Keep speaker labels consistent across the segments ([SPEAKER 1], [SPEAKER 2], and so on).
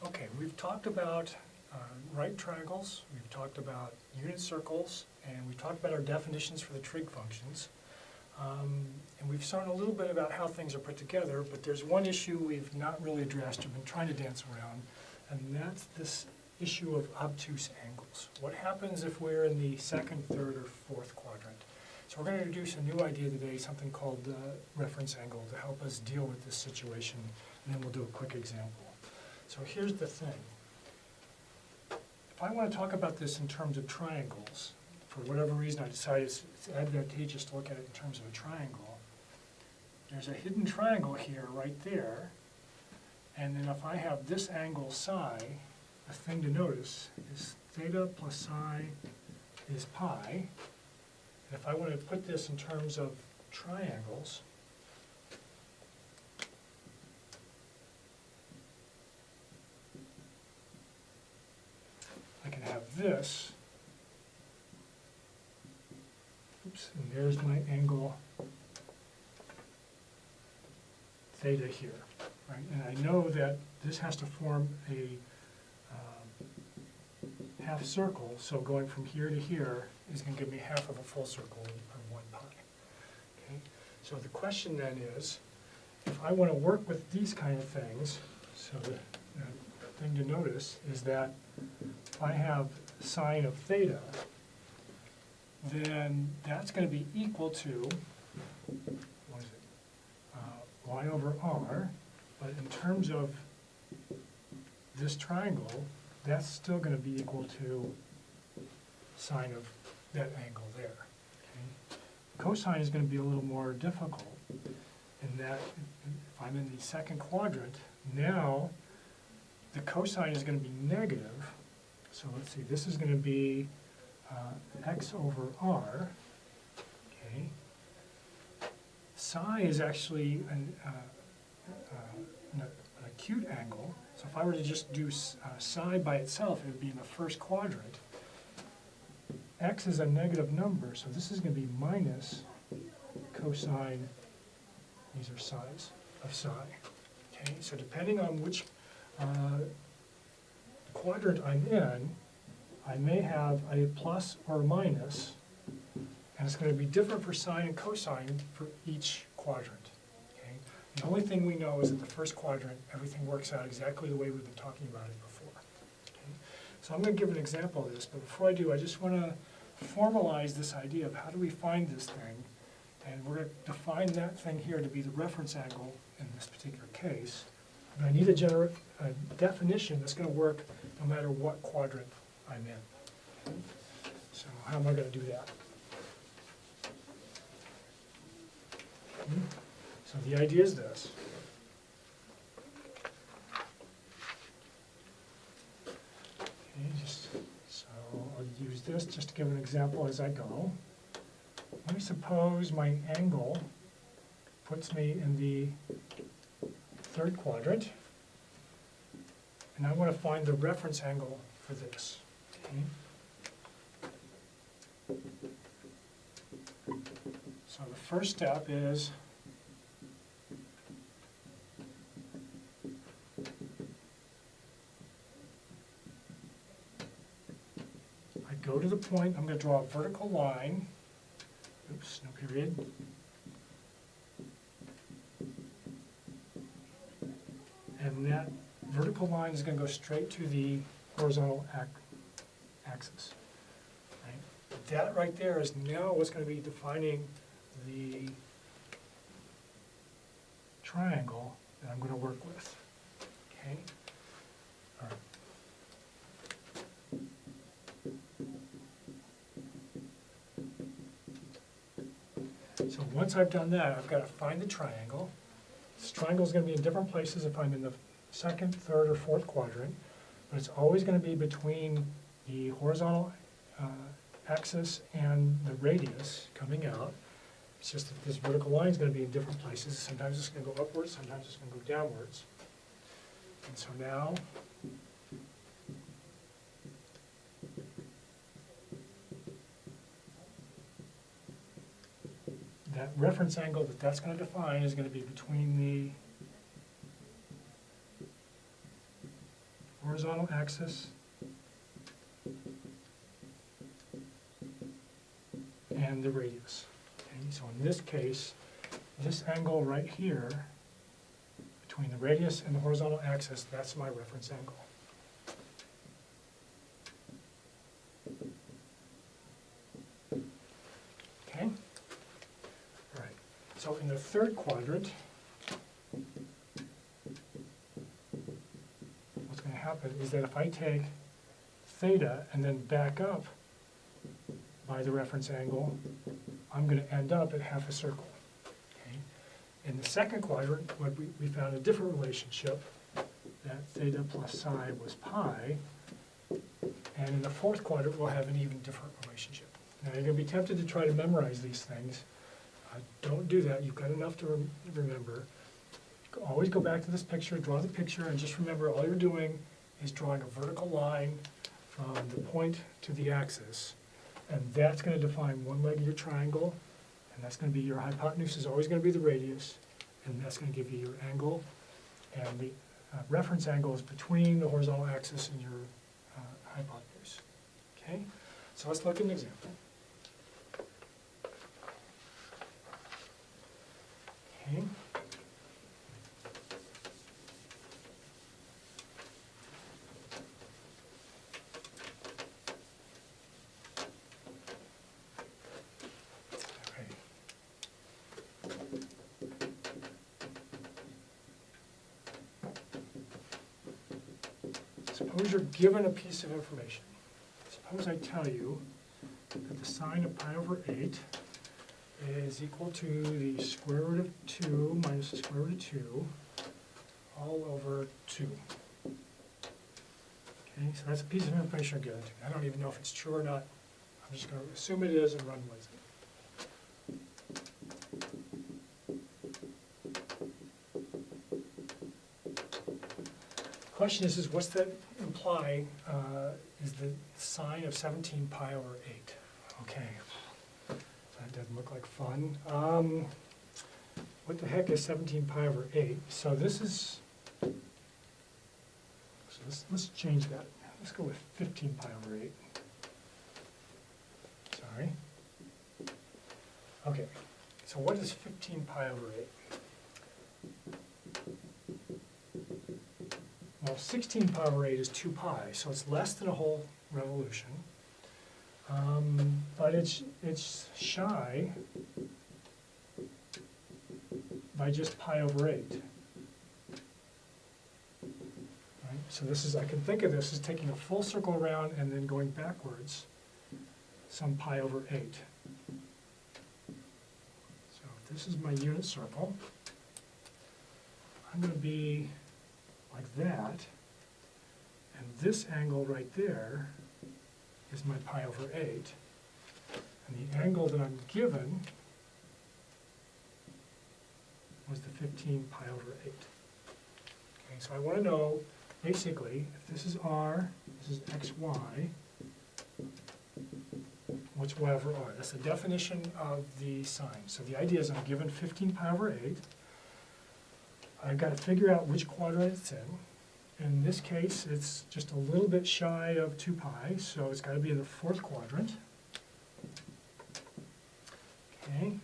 [SPEAKER 1] Okay, we've talked about right triangles, we've talked about unit circles, and we've talked about our definitions for the trig functions. And we've shown a little bit about how things are put together, but there's one issue we've not really addressed, we've been trying to dance around, and that's this issue of obtuse angles. What happens if we're in the second, third, or fourth quadrant? So we're going to introduce a new idea today, something called reference angle, to help us deal with this situation, and then we'll do a quick example. So here's the thing. If I want to talk about this in terms of triangles, for whatever reason I decided it's advantageous to look at it in terms of a triangle, there's a hidden triangle here right there, and then if I have this angle psi, the thing to notice is theta plus psi is pi. And if I want to put this in terms of triangles, I can have this, oops, and there's my angle theta here, right? And I know that this has to form a half circle, so going from here to here is going to give me half of a full circle of 1 pi. Okay? So the question then is, if I want to work with these kind of things, so the thing to notice is that if I have sine of theta, then that's going to be equal to, what is it, y over r, but in terms of this triangle, that's still going to be equal to sine of that angle there. Okay? Cosine is going to be a little more difficult in that if I'm in the second quadrant, now the cosine is going to be negative. So let's see, this is going to be x over r. Okay. Psi is actually an acute angle. So if I were to just do psi by itself, it would be in the first quadrant. X is a negative number, so this is going to be minus cosine, these are si's, of psi. Okay, so depending on which quadrant I'm in, I may have a plus or a minus, and it's going to be different for sine and cosine for each quadrant. Okay? The only thing we know is that the first quadrant, everything works out exactly the way we've been talking about it before. Okay? So I'm going to give an example of this, but before I do, I just want to formalize this idea of how do we find this thing, and we're going to define that thing here to be the reference angle in this particular case. But I need a definition that's going to work no matter what quadrant I'm in. So how am I going to do that? So the idea is this. Okay, so I'll use this just to give an example as I go. Let me suppose my angle puts me in the third quadrant, and I want to find the reference angle for this. Okay. So the first step is I go to the point, I'm going to draw a vertical line, oops, no period, and that vertical line is going to go straight to the horizontal axis. Right? That right there is now what's going to be defining the triangle that I'm going to work with. Okay? All right. So once I've done that, I've got to find the triangle. This triangle is going to be in different places if I'm in the second, third, or fourth quadrant, but it's always going to be between the horizontal axis and the radius coming out. It's just that this vertical line is going to be in different places. Sometimes it's going to go upwards, sometimes it's going to go downwards. And so now, that reference angle that that's going to define is going to be between the horizontal axis and the radius. Okay, so in this case, this angle right here, between the radius and the horizontal axis, that's my reference angle. Okay? All right. So in the third quadrant, what's going to happen is that if I take theta and then back up by the reference angle, I'm going to end up at half a circle. Okay? In the second quadrant, we found a different relationship, that theta plus psi was pi, and in the fourth quadrant, we'll have an even different relationship. Now, you're going to be tempted to try to memorize these things. Don't do that. You've got enough to remember. Always go back to this picture, draw the picture, and just remember all you're doing is drawing a vertical line from the point to the axis. And that's going to define one leg of your triangle, and that's going to be your hypotenuse is always going to be the radius, and that's going to give you your angle. And the reference angle is between the horizontal axis and your hypotenuse. Okay? So let's look at an example. Okay. Suppose you're given a piece of information. Suppose I tell you that the sine of pi over 8 is equal to the square root of 2 minus the square root of 2 all over 2. Okay, so that's a piece of information I'm given to me. I don't even know if it's true or not. I'm just going to assume it is and run with it. The question is what's that imply is the sine of 17 pi over 8. Okay, that doesn't look like fun. What the heck is 17 pi over 8? So this is, so let's change that. Let's go with 15 pi over 8. Sorry. Okay, so what is 15 pi over 8? Well, 16 pi over 8 is 2 pi, so it's less than a whole revolution. But it's shy by just pi over 8. Right? So this is, I can think of this as taking a full circle around and then going backwards some pi over 8. So if this is my unit circle, I'm going to be like that, and this angle right there is my pi over 8, and the angle that I'm given was the 15 pi over 8. Okay, so I want to know, basically, if this is r, this is xy, what's y over r? That's the definition of the sine. So the idea is I'm given 15 pi over 8, I've got to figure out which quadrant it's in. In this case, it's just a little bit shy of 2 pi, so it's got to be in the fourth quadrant. Okay,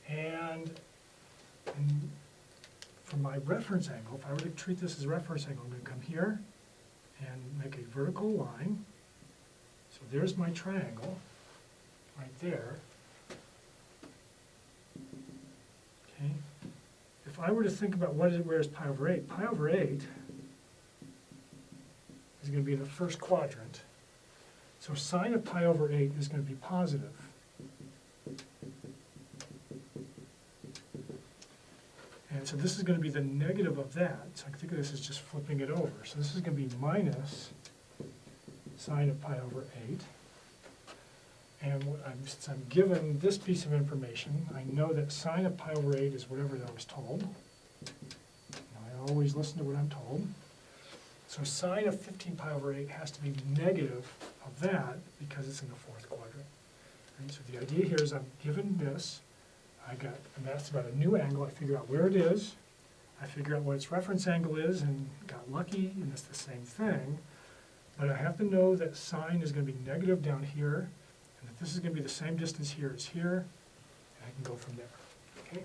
[SPEAKER 1] and for my reference angle, if I were to treat this as a reference angle, I'm going to come here and make a vertical line. So there's my triangle right there. Okay. If I were to think about where is pi over 8, pi over 8 is going to be in the first quadrant. So sine of pi over 8 is going to be positive. And so this is going to be the negative of that. So I can think of this as just flipping it over. So this is going to be minus sine of pi over 8. And since I'm given this piece of information, I know that sine of pi over 8 is whatever I was told. Now, I always listen to what I'm told. So sine of 15 pi over 8 has to be negative of that because it's in the fourth quadrant. Right? So the idea here is I'm given this. And that's about a new angle. I figure out where it is. I figure out what its reference angle is and got lucky, and it's the same thing. But I have to know that sine is going to be negative down here, and that this is going to be the same distance here as here, and I can go from there, okay?